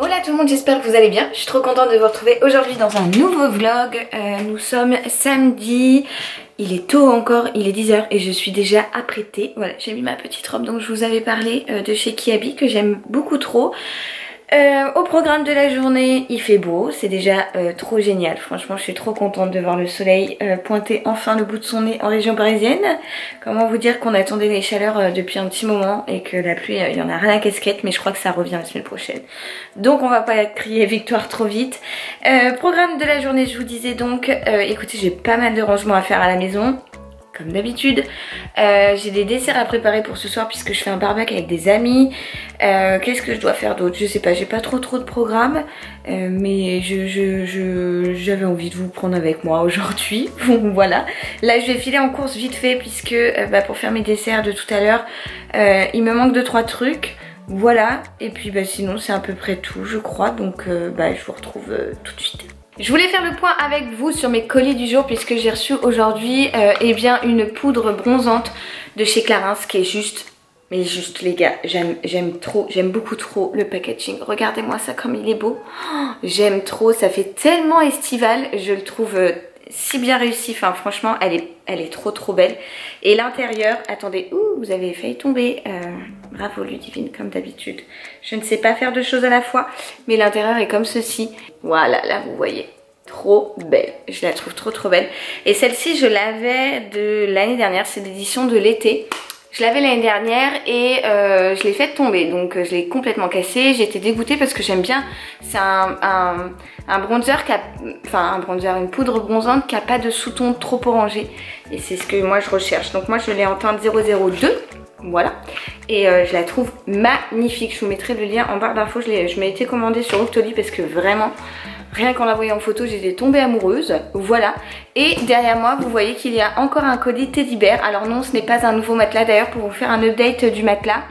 Hola tout le monde, j'espère que vous allez bien. Je suis trop contente de vous retrouver aujourd'hui dans un nouveau vlog. Nous sommes samedi, il est tôt encore, il est 10 h et je suis déjà apprêtée. Voilà, j'ai mis ma petite robe dont je vous avais parlé de chez Kiabi que j'aime beaucoup trop. Au programme de la journée, il fait beau, c'est déjà trop génial. Franchement, je suis trop contente de voir le soleil pointer enfin le bout de son nez en région parisienne. Comment vous dire qu'on attendait les chaleurs depuis un petit moment et que la pluie, il y en a rien à casquette, mais je crois que ça revient la semaine prochaine. Donc on va pas crier victoire trop vite. Programme de la journée, je vous disais donc, écoutez, j'ai pas mal de rangements à faire à la maison. Comme d'habitude, j'ai des desserts à préparer pour ce soir puisque je fais un barbecue avec des amis. Qu'est-ce que je dois faire d'autre? Je sais pas, j'ai pas trop de programme, mais j'avais envie de vous prendre avec moi aujourd'hui. Voilà, là je vais filer en course vite fait puisque pour faire mes desserts de tout à l'heure, il me manque 2-3 trucs. Voilà, et puis sinon c'est à peu près tout je crois, donc je vous retrouve tout de suite. Je voulais faire le point avec vous sur mes colis du jour puisque j'ai reçu aujourd'hui une poudre bronzante de chez Clarins qui est juste, mais juste les gars, j'aime beaucoup trop le packaging. Regardez-moi ça comme il est beau, j'aime trop, ça fait tellement estival, je le trouve si bien réussi, enfin franchement elle est trop belle. Et l'intérieur, attendez, vous avez failli tomber, bravo Ludivine comme d'habitude. Je ne sais pas faire deux choses à la fois, mais l'intérieur est comme ceci. Voilà, là vous voyez, trop belle, je la trouve trop belle. Et celle-ci je l'avais de l'année dernière, c'est l'édition de l'été. Je l'avais l'année dernière et je l'ai fait tomber, donc je l'ai complètement cassée. J'ai été dégoûtée parce que j'aime bien, c'est un bronzer une poudre bronzante qui n'a pas de sous-ton trop orangé. Et c'est ce que moi je recherche. Donc moi je l'ai en teinte 002, voilà. Et je la trouve magnifique. Je vous mettrai le lien en barre d'infos. Je m'ai été commandée sur Octoly parce que vraiment, rien qu'en la voyant en photo, j'étais tombée amoureuse. Voilà. Et derrière moi, vous voyez qu'il y a encore un colis Teddy Bear. Alors non, ce n'est pas un nouveau matelas. D'ailleurs, pour vous faire un update du matelas,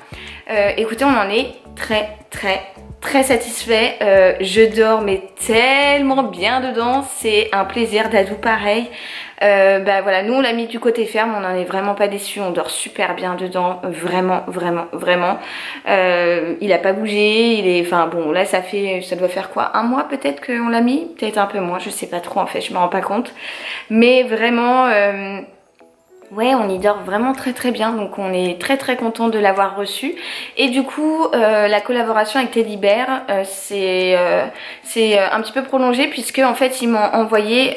écoutez, on en est très satisfait. Je dors mais tellement bien dedans. C'est un plaisir d'adou pareil. Voilà, nous on l'a mis du côté ferme, on n'en est vraiment pas déçus, on dort super bien dedans, vraiment. Il a pas bougé, il est, enfin bon, là ça doit faire quoi, un mois peut-être qu'on l'a mis, peut-être un peu moins, je sais pas trop en fait, je me rends pas compte, mais vraiment ouais, on y dort vraiment très bien, donc on est très content de l'avoir reçu. Et du coup la collaboration avec Teddy Bear c'est un petit peu prolongé puisque en fait ils m'ont envoyé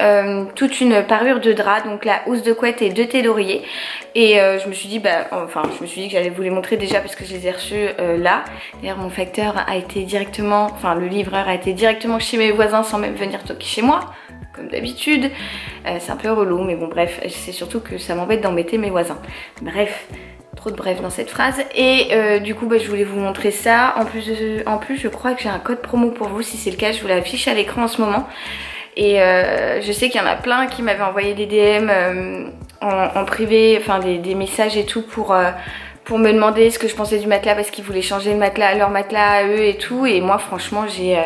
toute une parure de drap, donc la housse de couette et 2 thés d'oreiller. Et je me suis dit que j'allais vous les montrer déjà parce que je les ai reçus là. D'ailleurs mon facteur a été directement, le livreur a été directement chez mes voisins sans même venir toquer chez moi. Comme d'habitude, c'est un peu relou, mais bon bref, c'est surtout que ça m'embête d'embêter mes voisins. Bref, trop de bref dans cette phrase. Et du coup je voulais vous montrer ça. En plus je crois que j'ai un code promo pour vous, si c'est le cas je vous l'affiche à l'écran en ce moment. Et je sais qu'il y en a plein qui m'avaient envoyé des DM en privé, enfin des messages et tout pour me demander ce que je pensais du matelas parce qu'ils voulaient changer le matelas, leur matelas à eux et tout. Et moi franchement j'ai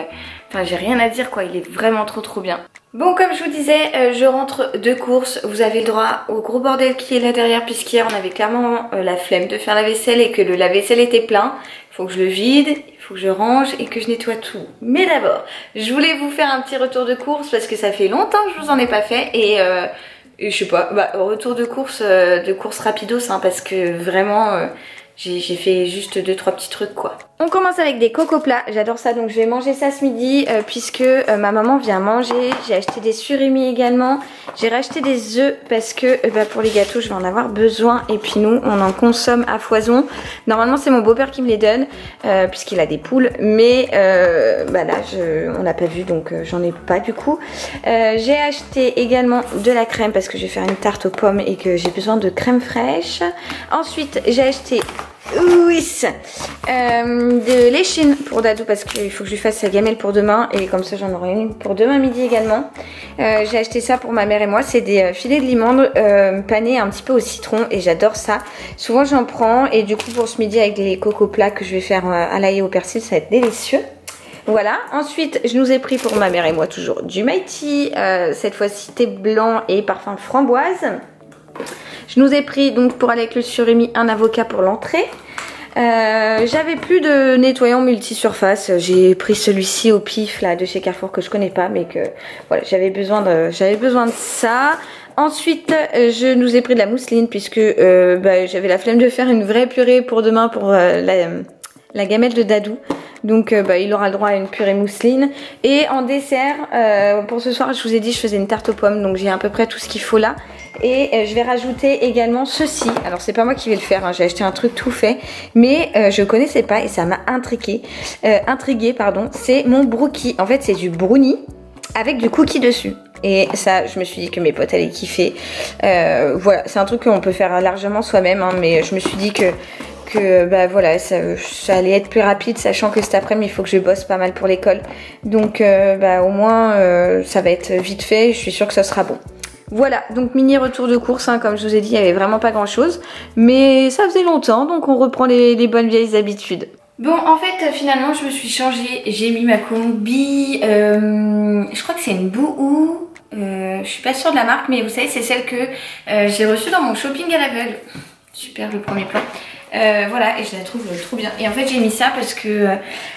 rien à dire quoi, il est vraiment trop bien. Bon, comme je vous disais, je rentre de course, vous avez le droit au gros bordel qui est là derrière puisqu'hier on avait clairement la flemme de faire la vaisselle et que le lave-vaisselle était plein. Il faut que je le vide, il faut que je range et que je nettoie tout. Mais d'abord, je voulais vous faire un petit retour de course parce que ça fait longtemps que je vous en ai pas fait et je sais pas, retour de course rapidos hein, parce que vraiment j'ai fait juste 2-3 petits trucs quoi. On commence avec des coco plats, j'adore ça, donc je vais manger ça ce midi puisque ma maman vient manger. J'ai acheté des surimi également, j'ai racheté des œufs parce que pour les gâteaux je vais en avoir besoin et puis nous on en consomme à foison. Normalement c'est mon beau-père qui me les donne puisqu'il a des poules, mais là on l'a pas vu donc j'en ai pas du coup. J'ai acheté également de la crème parce que je vais faire une tarte aux pommes et que j'ai besoin de crème fraîche. Ensuite j'ai acheté de l'échine pour Dadou parce qu'il faut que je lui fasse sa gamelle pour demain et comme ça j'en aurai une pour demain midi également. J'ai acheté ça pour ma mère et moi, c'est des filets de limande panés un petit peu au citron et j'adore ça. Souvent j'en prends et du coup pour ce midi avec les coco plats que je vais faire à l'ail et au persil ça va être délicieux. Voilà, ensuite je nous ai pris pour ma mère et moi toujours du Mighty, cette fois-ci thé blanc et parfum framboise. Je nous ai pris donc pour aller avec le surimi un avocat pour l'entrée. J'avais plus de nettoyant multisurface. J'ai pris celui-ci au pif là de chez Carrefour que je connais pas, mais que voilà, j'avais besoin de ça. Ensuite, je nous ai pris de la mousseline puisque j'avais la flemme de faire une vraie purée pour demain pour la gamelle de Dadou. Donc il aura le droit à une purée mousseline. Et en dessert, pour ce soir, je vous ai dit je faisais une tarte aux pommes. Donc j'ai à peu près tout ce qu'il faut là. Et je vais rajouter également ceci. Alors c'est pas moi qui vais le faire, hein. J'ai acheté un truc tout fait. Mais je connaissais pas et ça m'a intriguée. C'est mon brookie. En fait c'est du brownie avec du cookie dessus. Et ça, je me suis dit que mes potes allaient kiffer. Voilà, c'est un truc qu'on peut faire largement soi-même, hein, mais je me suis dit que voilà, ça allait être plus rapide, sachant que cet après-midi il faut que je bosse pas mal pour l'école. Donc au moins ça va être vite fait. Je suis sûre que ça sera bon. Voilà, donc mini retour de course, hein, comme je vous ai dit, il n'y avait vraiment pas grand chose. Mais ça faisait longtemps, donc on reprend les bonnes vieilles habitudes. Bon, en fait, finalement, je me suis changée. J'ai mis ma combi. Je crois que c'est une Boohoo. Je suis pas sûre de la marque, mais vous savez, c'est celle que j'ai reçue dans mon shopping à l'aveugle. Super, le premier plan. Voilà, et je la trouve trop bien. Et en fait, j'ai mis ça parce que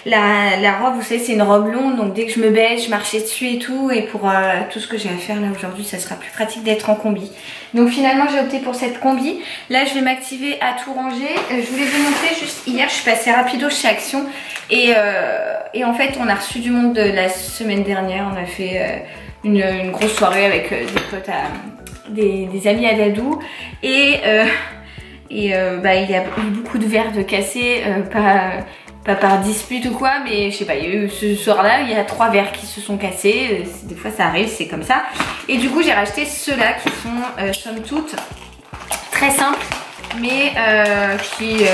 la robe, vous savez, c'est une robe longue. Donc dès que je me baisse, je marchais dessus et tout. Et pour tout ce que j'ai à faire là aujourd'hui, ça sera plus pratique d'être en combi. Donc finalement, j'ai opté pour cette combi. Là, je vais m'activer à tout ranger. Je voulais vous montrer juste hier, je suis passée rapido chez Action. Et en fait, on a reçu du monde de la semaine dernière. On a fait une grosse soirée avec des potes, des amis à Dadou. Et il y a eu beaucoup de verres de cassés, pas par dispute ou quoi, mais je sais pas, il y a eu ce soir-là, il y a 3 verres qui se sont cassés, des fois ça arrive, c'est comme ça. Et du coup j'ai racheté ceux-là qui sont somme toute très simples, mais qui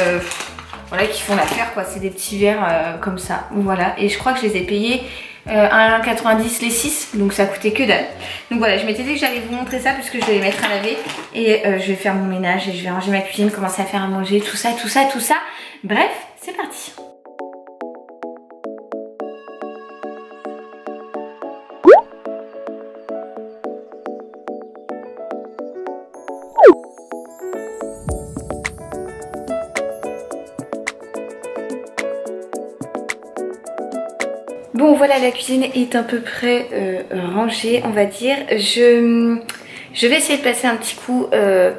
font l'affaire quoi, c'est des petits verres comme ça, voilà. Et je crois que je les ai payés 1,90 les 6, donc ça coûtait que dalle. Donc voilà, je m'étais dit que j'allais vous montrer ça puisque je vais les mettre à laver. Et je vais faire mon ménage et je vais ranger ma cuisine, commencer à faire à manger, tout ça. Bref, c'est parti. Bon voilà, la cuisine est à peu près rangée, on va dire. Je vais essayer de passer un petit coup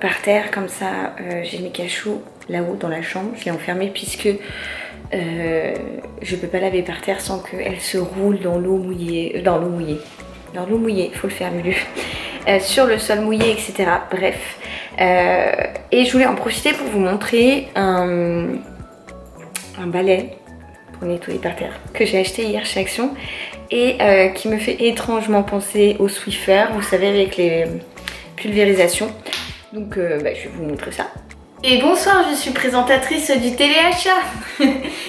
par terre, comme ça j'ai mes cachous là-haut dans la chambre. Je l'ai enfermée puisque je peux pas laver par terre sans qu'elle se roule dans l'eau mouillée. Dans l'eau mouillée, faut le faire mieux. Sur le sol mouillé, etc. Bref. Et je voulais en profiter pour vous montrer un balai pour nettoyer par terre que j'ai acheté hier chez Action et qui me fait étrangement penser au Swiffer, vous savez, avec les pulvérisations. Donc je vais vous montrer ça. Et bonsoir, je suis présentatrice du téléachat.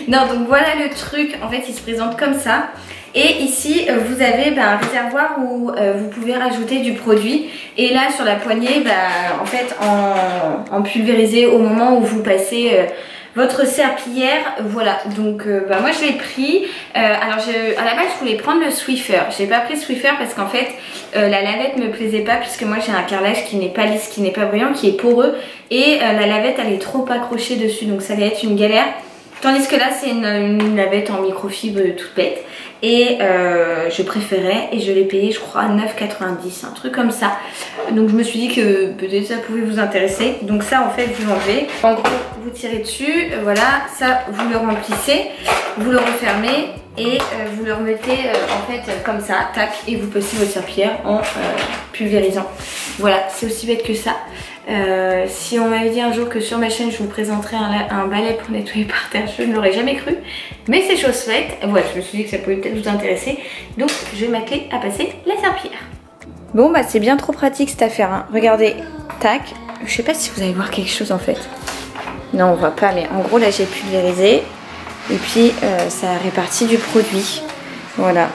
Non, donc voilà le truc, en fait il se présente comme ça. Et ici vous avez un réservoir où vous pouvez rajouter du produit. Et là sur la poignée, en fait en pulvérisé au moment où vous passez votre serpillière. Voilà, donc moi je l'ai pris. Alors à la base je voulais prendre le Swiffer. J'ai pas pris le Swiffer parce qu'en fait la lavette me plaisait pas, puisque moi j'ai un carrelage qui n'est pas lisse, qui n'est pas brillant, qui est poreux. Et la lavette elle est trop accrochée dessus, donc ça allait être une galère. Tandis que là c'est une lavette en microfibre toute bête. Et je préférais, et je l'ai payé je crois 9,90, un truc comme ça. Donc je me suis dit que peut-être ça pouvait vous intéresser. Donc ça en fait vous l'enlevez, en gros vous tirez dessus, voilà, ça vous le remplissez, vous le refermez et vous le remettez en fait comme ça, tac, et vous passez votre serpillière en pulvérisant. Voilà, c'est aussi bête que ça. Si on m'avait dit un jour que sur ma chaîne je vous présenterais un balai pour nettoyer par terre, je ne l'aurais jamais cru, mais c'est chose faite. Voilà, je me suis dit que ça pouvait peut-être vous intéresser, donc je vais m'atteler à passer la serpillière. Bon bah c'est bien trop pratique cette affaire, hein. Regardez, tac, je sais pas si vous allez voir quelque chose en fait. Non on voit pas, mais en gros là j'ai pulvérisé et puis ça a réparti du produit, voilà.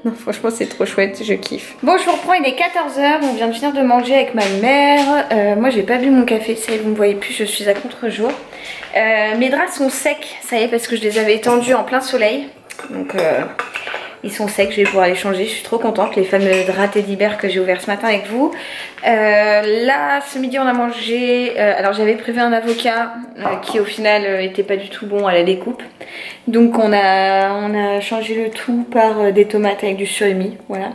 Non, franchement c'est trop chouette, je kiffe. Bon, je vous reprends, il est 14 h, on vient de finir de manger avec ma mère. Moi j'ai pas bu mon café, ça y est, vous me voyez plus, je suis à contre-jour. Mes draps sont secs, ça y est, parce que je les avais étendus en plein soleil. Donc Ils sont secs, je vais pouvoir les changer. Je suis trop contente. Les fameux draps Teddy Bear que j'ai ouverts ce matin avec vous. Là, ce midi, on a mangé... alors, j'avais prévu un avocat qui, au final, était pas du tout bon à la découpe. Donc, on a changé le tout par des tomates avec du surimi. Voilà.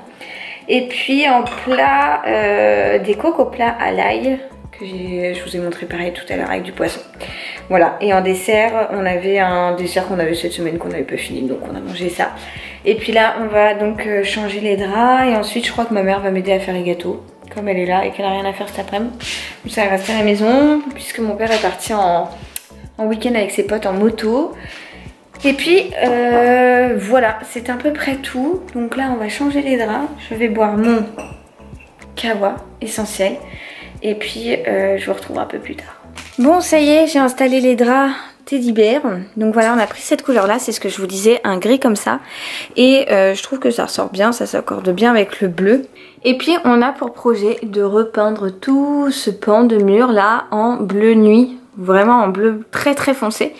Et puis, en plat, des coco plats à l'ail. Je vous ai montré pareil tout à l'heure avec du poisson. Voilà, et en dessert, on avait un dessert qu'on avait cette semaine qu'on n'avait pas fini, donc on a mangé ça. Et puis là, on va donc changer les draps et ensuite je crois que ma mère va m'aider à faire les gâteaux, comme elle est là et qu'elle n'a rien à faire cet après-midi. Donc ça va rester à la maison, puisque mon père est parti en week-end avec ses potes en moto. Et puis voilà, c'est à peu près tout. Donc là, on va changer les draps. Je vais boire mon kawa essentiel. Et puis je vous retrouve un peu plus tard. Bon, ça y est, j'ai installé les draps Teddy Bear. Donc voilà, on a pris cette couleur là, c'est ce que je vous disais, un gris comme ça. Et je trouve que ça ressort bien, ça s'accorde bien avec le bleu. Et puis on a pour projet de repeindre tout ce pan de mur là en bleu nuit. Vraiment en bleu très très foncé.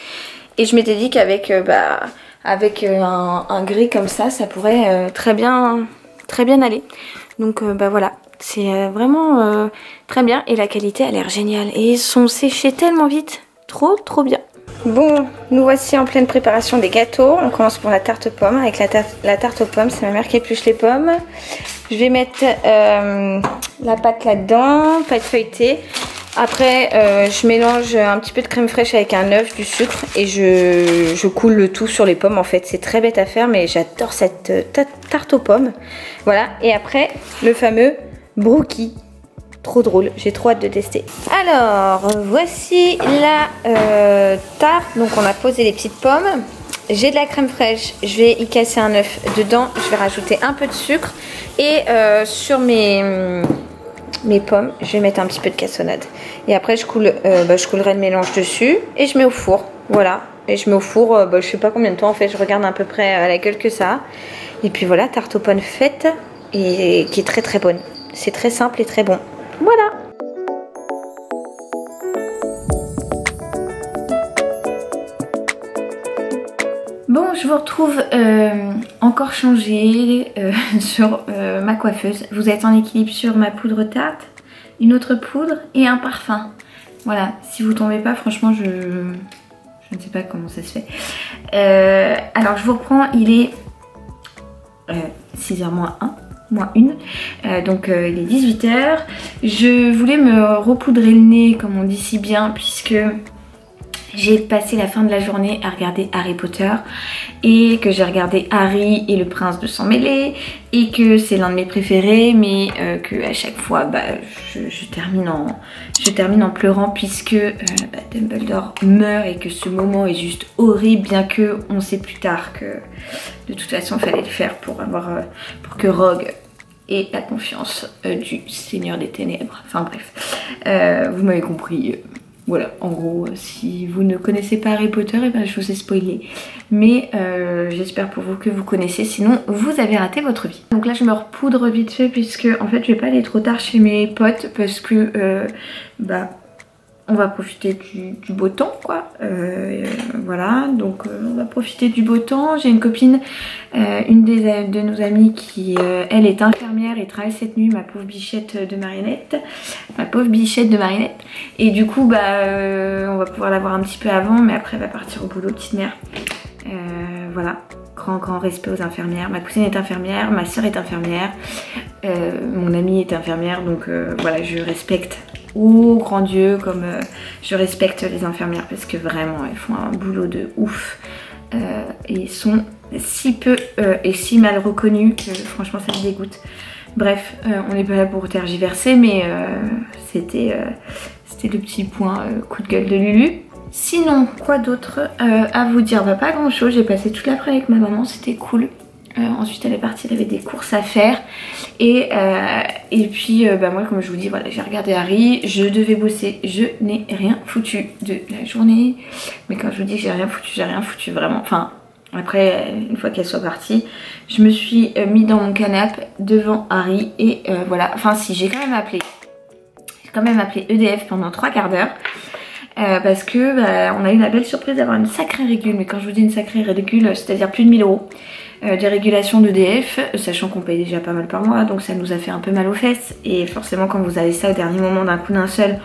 Et je m'étais dit qu'avec un gris comme ça, ça pourrait très bien aller. Donc voilà. C'est vraiment très bien et la qualité a l'air géniale. Et ils sont séchés tellement vite. Trop bien. Bon, nous voici en pleine préparation des gâteaux. On commence pour la tarte aux pommes. Avec la tarte aux pommes, c'est ma mère qui épluche les pommes. Je vais mettre la pâte là-dedans, pâte feuilletée. Après, je mélange un petit peu de crème fraîche avec un œuf, du sucre et je coule le tout sur les pommes. En fait, c'est très bête à faire, mais j'adore cette tarte aux pommes. Voilà, et après, le fameux brookie. Trop drôle, j'ai trop hâte de tester. Alors, voici la tarte. Donc, on a posé les petites pommes. J'ai de la crème fraîche, je vais y casser un œuf dedans. Je vais rajouter un peu de sucre. Et sur mes pommes, je vais mettre un petit peu de cassonade. Et après, je coulerai le mélange dessus. Et je mets au four. Voilà. Et je mets au four, je sais pas combien de temps en fait. Je regarde à peu près à la gueule que ça a. Et puis voilà, tarte aux pommes faite. Et qui est très très bonne. C'est très simple et très bon. Voilà. Bon, je vous retrouve encore changée sur ma coiffeuse. Vous êtes en équilibre sur ma poudre tarte, une autre poudre et un parfum. Voilà, si vous tombez pas, franchement, je ne sais pas comment ça se fait. Alors, je vous reprends, il est 6h moins 1. Moins 1, donc il est 18h. Je voulais me repoudrer le nez comme on dit si bien, puisque j'ai passé la fin de la journée à regarder Harry Potter et que j'ai regardé Harry et le prince de sang mêlé et que c'est l'un de mes préférés, mais que à chaque fois je termine en pleurant puisque Dumbledore meurt et que ce moment est juste horrible, bien que on sait plus tard que de toute façon il fallait le faire pour que Rogue ait la confiance du Seigneur des Ténèbres. Enfin bref, vous m'avez compris. Voilà, en gros, si vous ne connaissez pas Harry Potter, et ben je vous ai spoilé. Mais j'espère pour vous que vous connaissez, sinon vous avez raté votre vie. Donc là je me repoudre vite fait puisque en fait je vais pas aller trop tard chez mes potes parce que on va profiter du beau temps quoi. Voilà, donc on va profiter du beau temps. J'ai une copine, une de nos amies qui elle est infirmière et travaille cette nuit, ma pauvre bichette de Marionnette. Ma pauvre bichette de Marionnette. Et du coup on va pouvoir la voir un petit peu avant, mais après elle va partir au boulot, petite mère. Voilà, grand respect aux infirmières. Ma cousine est infirmière, ma soeur est infirmière, mon amie est infirmière, donc voilà, je respecte. Oh grand Dieu, comme je respecte les infirmières parce que vraiment elles font un boulot de ouf et sont si peu et si mal reconnues que franchement ça me dégoûte. Bref, on n'est pas là pour tergiverser, mais c'était le petit point coup de gueule de Lulu. Sinon, quoi d'autre à vous dire? Pas grand chose, j'ai passé toute l'après avec ma maman, c'était cool. Ensuite elle est partie, elle avait des courses à faire et puis moi comme je vous dis, voilà, j'ai regardé Harry, je devais bosser, je n'ai rien foutu de la journée, mais quand je vous dis que j'ai rien foutu vraiment, enfin après une fois qu'elle soit partie, je me suis mis dans mon canapé devant Harry et voilà, enfin si j'ai quand même appelé EDF pendant 3 quarts d'heure. parce que on a eu la belle surprise d'avoir une sacrée régule. Mais quand je vous dis une sacrée régule, c'est-à-dire plus de 1000 € de régulation d'EDF, sachant qu'on paye déjà pas mal par mois, donc ça nous a fait un peu mal aux fesses. Et forcément quand vous avez ça au dernier moment d'un coup d'un seul,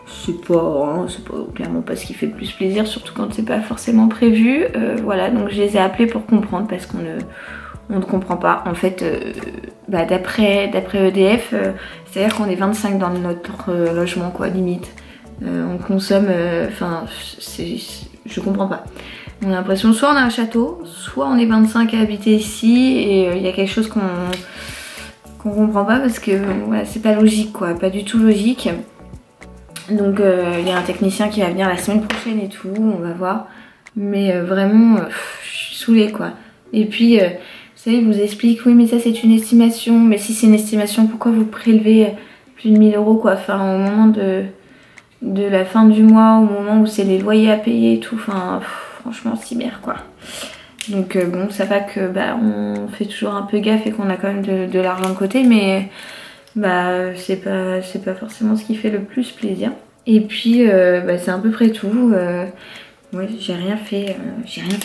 c'est pas clairement pas ce qui fait le plus plaisir, surtout quand c'est pas forcément prévu. Voilà, donc je les ai appelés pour comprendre parce qu'on ne comprend pas. En fait, d'après EDF, c'est-à-dire qu'on est 25 dans notre logement, quoi, limite. On consomme, je comprends pas. On a l'impression soit on a un château, soit on est 25 à habiter ici et il y a quelque chose qu'on comprend pas parce que voilà, c'est pas logique, quoi, pas du tout logique. Donc il y a un technicien qui va venir la semaine prochaine et tout, on va voir. Mais vraiment, je suis saoulée, quoi. Et puis, vous savez, il vous explique, oui mais ça c'est une estimation. Mais si c'est une estimation, pourquoi vous prélevez plus de 1000 € quoi? Enfin, au moment de la fin du mois, au moment où c'est les loyers à payer et tout, enfin, franchement, cimère, quoi. Donc bon, ça va que on fait toujours un peu gaffe et qu'on a quand même de l'argent de côté, mais c'est pas forcément ce qui fait le plus plaisir. Et puis c'est à peu près tout. Ouais, j'ai rien fait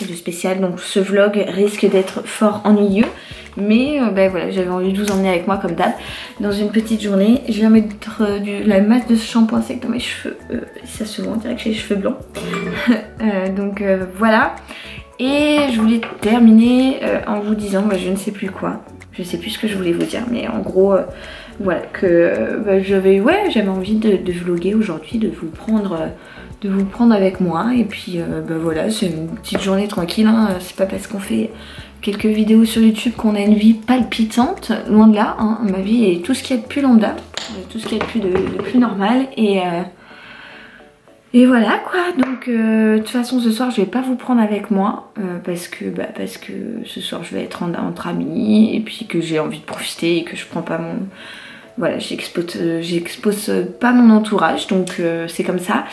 de spécial, donc ce vlog risque d'être fort ennuyeux. Mais voilà, j'avais envie de vous emmener avec moi comme d'hab dans une petite journée. Je viens mettre la masse de shampoing sec dans mes cheveux. Ça se voit, on dirait que j'ai les cheveux blancs. Donc voilà. Et je voulais terminer en vous disant, je ne sais plus quoi. Je sais plus ce que je voulais vous dire, mais en gros, voilà, que j'avais envie de vlogger aujourd'hui, de vous prendre avec moi. Et puis voilà, c'est une petite journée tranquille, hein. C'est pas parce qu'on fait quelques vidéos sur YouTube qu'on a une vie palpitante, loin de là, hein. Ma vie est tout ce qu'il y a de plus lambda, tout ce qu'il y a de plus normal. Et voilà, quoi. Donc de toute façon ce soir je vais pas vous prendre avec moi parce que ce soir je vais être entre amis et puis que j'ai envie de profiter et que je prends pas mon... Voilà, j'expose pas mon entourage, donc c'est comme ça.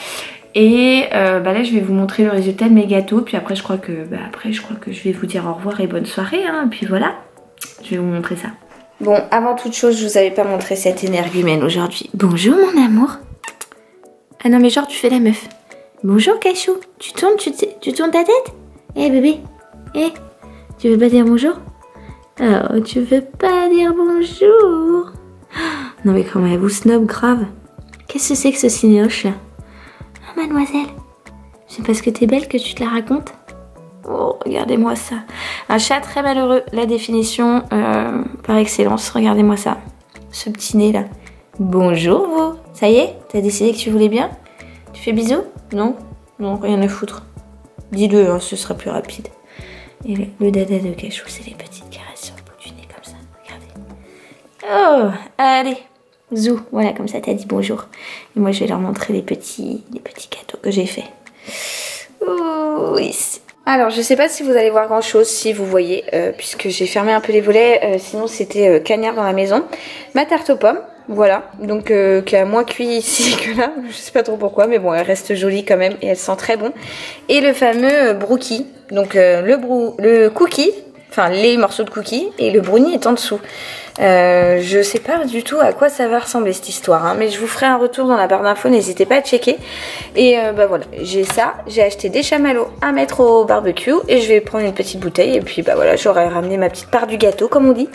Et là je vais vous montrer le résultat de mes gâteaux, puis après je crois que je vais vous dire au revoir et bonne soirée, hein. Et puis voilà, je vais vous montrer ça. Bon, avant toute chose, je vous avais pas montré cette énergumène aujourd'hui. Bonjour mon amour. Ah non mais genre tu fais la meuf. Bonjour Cachou, tu tournes ta tête? Eh bébé, tu veux pas dire bonjour? Oh, tu veux pas dire bonjour? Non mais comment elle vous snob grave. Qu'est-ce que c'est que ce cinoche là? Oh mademoiselle, c'est parce que t'es belle que tu te la racontes? Oh regardez-moi ça. Un chat très malheureux, la définition par excellence, regardez-moi ça. Ce petit nez là. Bonjour vous, ça y est, t'as décidé que tu voulais bien? Tu fais bisous? Non? Non, rien à foutre. Dis-le, hein, ce sera plus rapide. Et le dada de Cachou, c'est les petites caresses sur le bout du nez comme ça, regardez. Oh, allez, zou, voilà, comme ça t'as dit bonjour. Et moi je vais leur montrer les petits gâteaux que j'ai faits. Oh, oui. Alors je sais pas si vous allez voir grand chose, si vous voyez, puisque j'ai fermé un peu les volets, sinon c'était cagnard dans la maison. Ma tarte aux pommes. Voilà, donc qui a moins cuit ici que là, je sais pas trop pourquoi, mais bon, elle reste jolie quand même et elle sent très bon. Et le fameux brookie, donc le cookie, enfin les morceaux de cookie, et le brownie est en dessous. Je sais pas du tout à quoi ça va ressembler cette histoire, hein, mais je vous ferai un retour dans la barre d'infos, n'hésitez pas à checker. Et voilà, j'ai ça, j'ai acheté des chamallows à mettre au barbecue et je vais prendre une petite bouteille et puis voilà, j'aurai ramené ma petite part du gâteau comme on dit.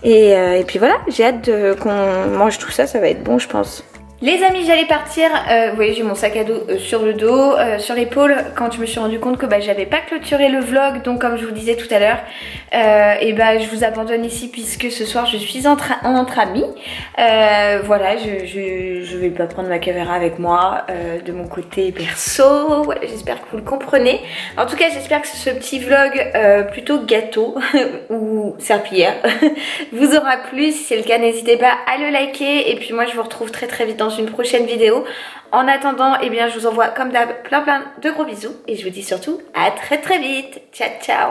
Et puis voilà, j'ai hâte qu'on mange tout ça, ça va être bon je pense. Les amis, j'allais partir, vous voyez j'ai mon sac à dos sur le dos, sur l'épaule, quand je me suis rendu compte que j'avais pas clôturé le vlog, donc comme je vous disais tout à l'heure, je vous abandonne ici puisque ce soir je suis entre amis. Voilà, je vais pas prendre ma caméra avec moi de mon côté perso, voilà, j'espère que vous le comprenez. En tout cas j'espère que ce petit vlog plutôt gâteau ou serpillière vous aura plu. Si c'est le cas, n'hésitez pas à le liker et puis moi je vous retrouve très vite dans une prochaine vidéo. En attendant, je vous envoie comme d'hab plein de gros bisous et je vous dis surtout à très vite. Ciao ciao.